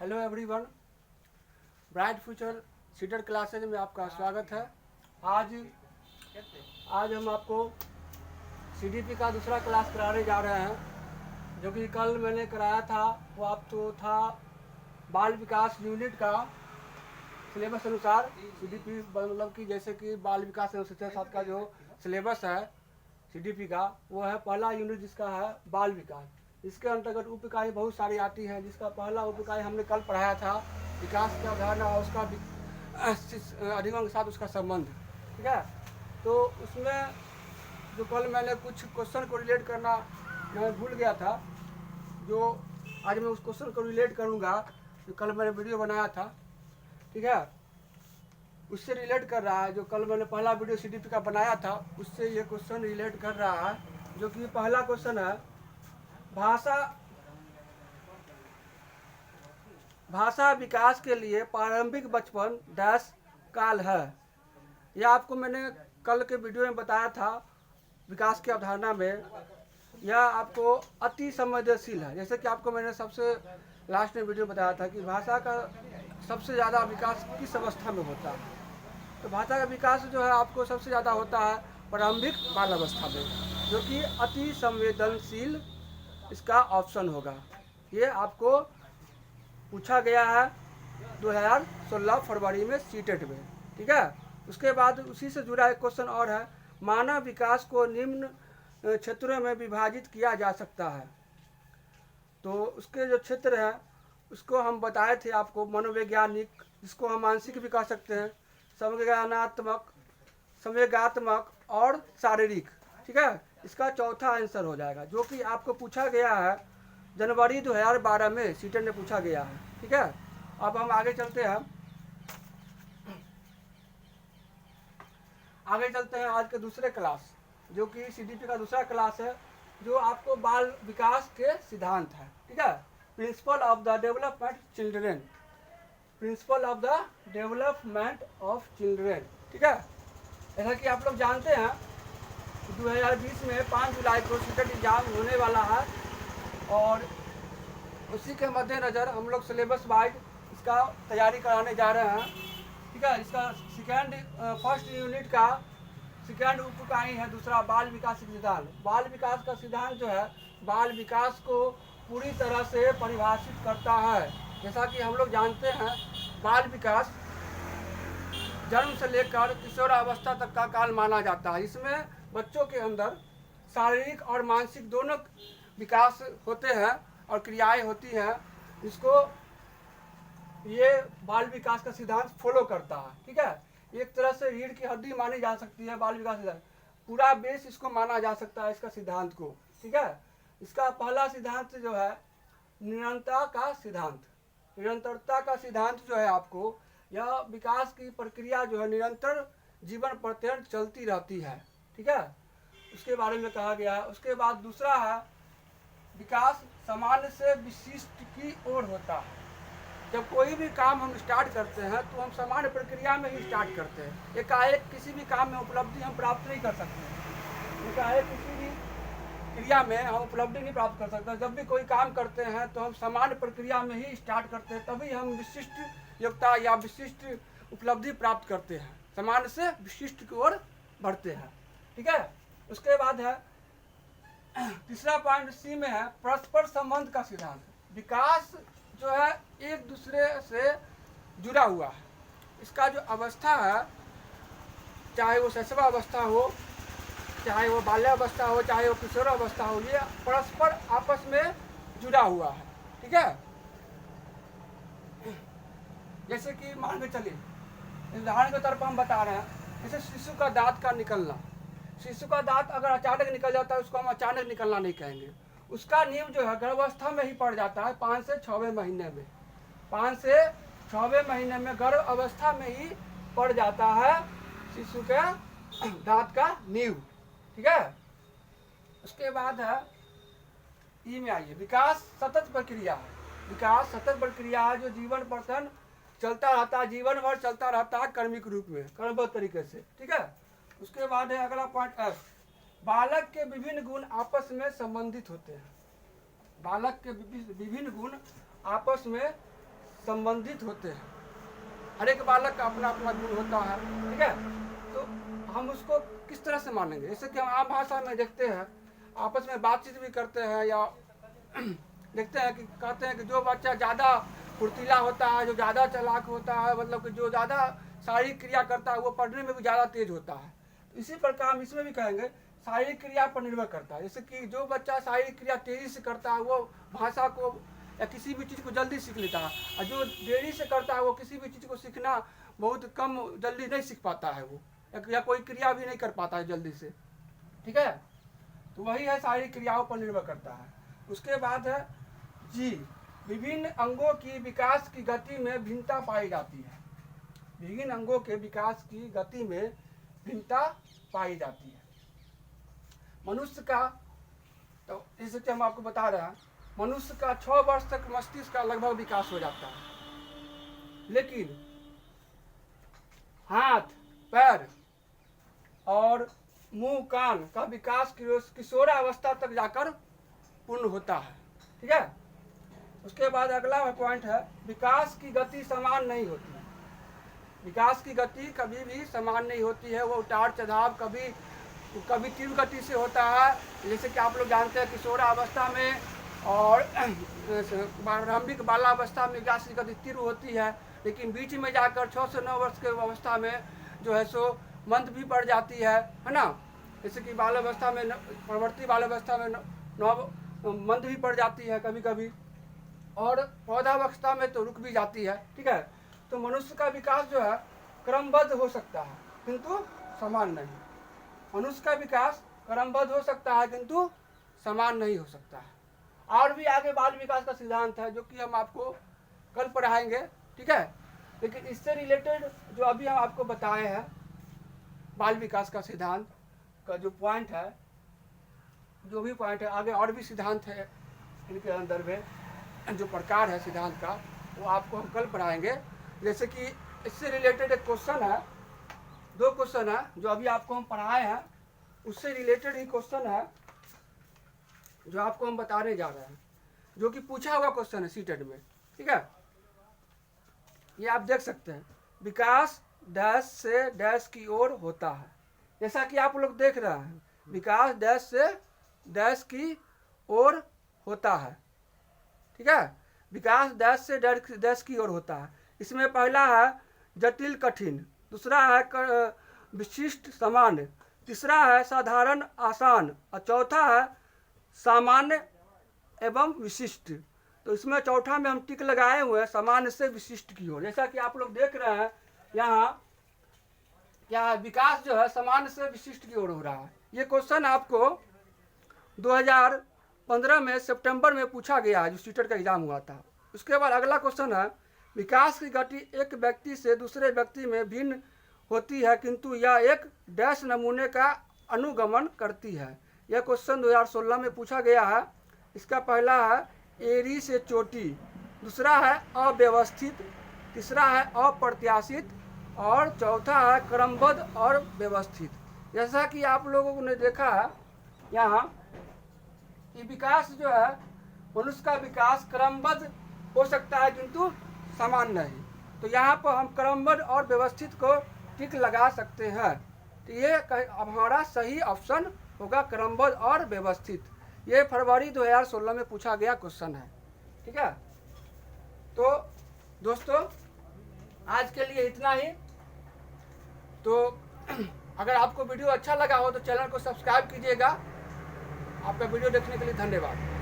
Hello everyone, bright future seated classes में आपका स्वागत है। आज हम आपको सीडीपी का दूसरा क्लास कराने जा रहे हैं, जो कि कल मैंने कराया था। वो आप तो था बाल विकास यूनिट का सिलेबस अनुसार सीडीपी, मतलब कि जैसे कि बाल विकास एवं शिक्षा साथ का जो सिलेबस है सीडीपी का, वो है पहला यूनिट जिसका है बाल विकास। इसके अंतर्गत उप इकाई बहुत सारी आती हैं, जिसका पहला उप इकाई हमने कल पढ़ाया था, विकास की अवधारणा और उसका अधिगम के साथ उसका संबंध। ठीक है, तो उसमें जो कल मैंने कुछ क्वेश्चन को रिलेट करना मैं भूल गया था, जो आज मैं उस क्वेश्चन को रिलेट करूँगा जो कल मैंने वीडियो बनाया था। ठीक है, उससे रिलेट कर रहा है। जो कल मैंने पहला वीडियो सीडीपी का बनाया था, उससे ये क्वेश्चन रिलेट कर रहा है, जो कि पहला क्वेश्चन है, भाषा विकास के लिए प्रारंभिक बचपन डैश काल है। यह आपको मैंने कल के वीडियो में बताया था। विकास की अवधारणा में यह आपको अति संवेदनशील है। जैसे कि आपको मैंने सबसे लास्ट में वीडियो बताया था कि भाषा का सबसे ज़्यादा विकास किस अवस्था में होता है। तो भाषा का विकास जो है आपको सबसे ज़्यादा होता है प्रारंभिक बाल अवस्था में, जो कि अति संवेदनशील इसका ऑप्शन होगा। ये आपको पूछा गया है 2016 फरवरी में सीटेट में। ठीक है, उसके बाद उसी से जुड़ा एक क्वेश्चन और है, मानव विकास को निम्न क्षेत्रों में विभाजित किया जा सकता है। तो उसके जो क्षेत्र है उसको हम बताए थे आपको, मनोवैज्ञानिक, जिसको हम मानसिक भी कह सकते हैं, संज्ञानात्मक, संवेगात्मक और शारीरिक। ठीक है, इसका चौथा आंसर हो जाएगा, जो कि आपको पूछा गया है जनवरी 2012 में सीटेट ने पूछा गया है। ठीक है, अब हम आगे चलते हैं आज के दूसरे क्लास, जो कि सीडीपी का दूसरा क्लास है, जो आपको बाल विकास के सिद्धांत है। ठीक है, principle of the development children, principle of the development of children. ठीक है, जैसा कि आप लोग जानते हैं 2020 में 5 जुलाई को सीटेट एग्जाम होने वाला है, और उसी के मद्देनज़र हम लोग सिलेबस वाइज इसका तैयारी कराने जा रहे हैं। ठीक है, इसका फर्स्ट यूनिट का सेकेंड उप इकाई है दूसरा बाल विकास सिद्धांत। बाल विकास का सिद्धांत जो है बाल विकास को पूरी तरह से परिभाषित करता है। जैसा कि हम लोग जानते हैं, बाल विकास जन्म से लेकर किशोरावस्था तक का काल माना जाता है। इसमें बच्चों के अंदर शारीरिक और मानसिक दोनों विकास होते हैं और क्रियाएं होती हैं। इसको ये बाल विकास का सिद्धांत फॉलो करता है। ठीक है, एक तरह से रीढ़ की हड्डी मानी जा सकती है बाल विकास सिद्धांत, पूरा बेस इसको माना जा सकता है इसका सिद्धांत को। ठीक है, इसका पहला सिद्धांत जो है निरंतरता का सिद्धांत। निरंतरता का सिद्धांत जो है आपको, यह विकास की प्रक्रिया जो है निरंतर जीवन पर्यंत चलती रहती है। ठीक है, उसके बारे में कहा गया है। उसके बाद दूसरा है विकास सामान्य से विशिष्ट की ओर होता है। जब कोई भी काम हम स्टार्ट करते हैं तो हम सामान्य प्रक्रिया में ही स्टार्ट करते हैं। एकाएक किसी भी काम में उपलब्धि हम प्राप्त नहीं कर सकते। एकाएक किसी भी क्रिया में हम उपलब्धि नहीं प्राप्त कर सकते। जब भी कोई काम करते हैं तो हम सामान्य प्रक्रिया में ही स्टार्ट करते हैं, तभी हम विशिष्ट योग्यता या विशिष्ट उपलब्धि प्राप्त करते हैं, सामान्य से विशिष्ट की ओर बढ़ते हैं। ठीक है, उसके बाद है तीसरा पॉइंट सी में है परस्पर संबंध का सिद्धांत। विकास जो है एक दूसरे से जुड़ा हुआ है। इसका जो अवस्था है, चाहे वो शैशवावस्था हो, चाहे वो बाल्यावस्था हो, चाहे वो किशोरावस्था हो, ये परस्पर आपस में जुड़ा हुआ है। ठीक है, जैसे कि मान के चलिए, उदाहरण के तौर पर हम बता रहे हैं, जैसे शिशु का दांत का निकलना। शिशु का दांत अगर अचानक निकल जाता है उसको हम अचानक निकलना नहीं कहेंगे। उसका नियम जो है गर्भावस्था में ही पड़ जाता है, 5 से 6वें महीने में। 5 से 6वें महीने में गर्भ अवस्था में ही पड़ जाता है शिशु के दांत का नींव। ठीक है, उसके बाद है ई में आइए, विकास सतत प्रक्रिया है। विकास सतत प्रक्रिया है जो जीवन पर्यंत चलता रहता है, जीवन भर चलता रहता है क्रमिक रूप में, क्रमबद्ध तरीके से। ठीक है, उसके बाद है अगला पॉइंट एफ, बालक के विभिन्न गुण आपस में संबंधित होते हैं। बालक के विभिन्न गुण आपस में संबंधित होते हैं। हर एक बालक का अपना अपना गुण होता है, ठीक है। तो हम उसको किस तरह से मानेंगे? जैसे कि हम आम भाषा में देखते हैं, आपस में बातचीत भी करते हैं, या देखते हैं कि कहते हैं कि जो बच्चा ज़्यादा फुर्तीला होता है, जो ज़्यादा चालाक होता है, मतलब कि जो ज़्यादा शारीरिक क्रिया करता है, वो पढ़ने में भी ज़्यादा तेज होता है। तो इसी प्रकार हम इसमें भी कहेंगे शारीरिक क्रिया पर निर्भर करता है। जैसे कि जो बच्चा शारीरिक क्रिया तेज़ी से करता है वो भाषा को या किसी भी चीज़ को जल्दी सीख लेता है, और जो देरी से करता है वो किसी भी चीज़ को सीखना बहुत कम, जल्दी नहीं सीख पाता है वो, या कोई क्रिया भी नहीं कर पाता है जल्दी से, ठीक है। तो वही है, शारीरिक क्रियाओं पर निर्भर करता है। उसके बाद है जी, विभिन्न अंगों की विकास की गति में भिन्नता पाई जाती है। विभिन्न अंगों के विकास की गति में भिन्नता पाई जाती है। मनुष्य का, तो जैसे कि हम आपको बता रहे हैं, मनुष्य का 6 वर्ष तक मस्तिष्क का लगभग विकास हो जाता है, लेकिन हाथ, पैर और मुंह, कान का विकास किशोरावस्था तक जाकर पूर्ण होता है, ठीक है। उसके बाद अगला पॉइंट है, विकास की गति समान नहीं होती है। विकास की गति कभी भी समान नहीं होती है, वो उतार चढ़ाव कभी तीव्र गति से होता है। जैसे कि आप लोग जानते हैं किशोरावस्था में और प्रारंभिक बालावस्था में विकास की गति तीव्र होती है, लेकिन बीच में जाकर 6 से 9 वर्ष के अवस्था में जो है सो मंद भी बढ़ जाती है ना। जैसे कि बालावस्था में, प्रवर्ती बालावस्था में मंद भी पड़ जाती है कभी कभी, और पौधावस्था में तो रुक भी जाती है, ठीक है। तो मनुष्य का विकास जो है क्रमबद्ध हो सकता है किंतु समान नहीं। मनुष्य का विकास क्रमबद्ध हो सकता है किंतु समान नहीं हो सकता है। और भी आगे बाल विकास का सिद्धांत है, जो कि हम आपको कल पढ़ाएंगे, ठीक है। लेकिन इससे रिलेटेड जो अभी हम आपको बताए हैं, बाल विकास का सिद्धांत का जो पॉइंट है, जो भी पॉइंट है, आगे और भी सिद्धांत है इनके अंदर में, जो प्रकार है सिद्धांत का, वो आपको हम कल पढ़ाएंगे। जैसे कि इससे रिलेटेड एक क्वेश्चन है, 2 क्वेश्चन है जो अभी आपको हम पढ़ाए हैं, उससे रिलेटेड ही क्वेश्चन है जो आपको हम बताने जा रहे हैं, जो कि पूछा हुआ क्वेश्चन है सीटेट में, ठीक है। ये आप देख सकते हैं, विकास डैश से डैश की ओर होता है। जैसा कि आप लोग देख रहे हैं, विकास डैश से डैश की ओर होता है, ठीक है। विकास डैश से डैश की ओर होता है। इसमें पहला है जटिल कठिन, दूसरा है विशिष्ट सामान्य, तीसरा है साधारण आसान, और चौथा है सामान्य एवं विशिष्ट। तो इसमें चौथा में हम टिक लगाए हुए हैं, सामान्य से विशिष्ट की ओर। जैसा कि आप लोग देख रहे हैं यहाँ क्या है, विकास जो है सामान्य से विशिष्ट की ओर हो रहा है। ये क्वेश्चन आपको 2015 में सितंबर में पूछा गया है, जो सीटेट का एग्जाम हुआ था। उसके बाद अगला क्वेश्चन है, विकास की गति एक व्यक्ति से दूसरे व्यक्ति में भिन्न होती है, किंतु यह एक डैश नमूने का अनुगमन करती है। यह क्वेश्चन 2016 में पूछा गया है। इसका पहला है एड़ी से चोटी, दूसरा है अव्यवस्थित, तीसरा है अप्रत्याशित, और चौथा है क्रमबद्ध और व्यवस्थित। जैसा कि आप लोगों ने देखा है यहाँ, ये विकास जो है, मनुष्य का विकास क्रमबद्ध हो सकता है किंतु समान नहीं। तो यहाँ पर हम क्रमबद्ध और व्यवस्थित को टिक लगा सकते हैं। तो ये हमारा सही ऑप्शन होगा, क्रमबद्ध और व्यवस्थित। ये फरवरी 2016 में पूछा गया क्वेश्चन है, ठीक है। तो दोस्तों आज के लिए इतना ही। तो अगर आपको वीडियो अच्छा लगा हो तो चैनल को सब्सक्राइब कीजिएगा। आपका वीडियो देखने के लिए धन्यवाद।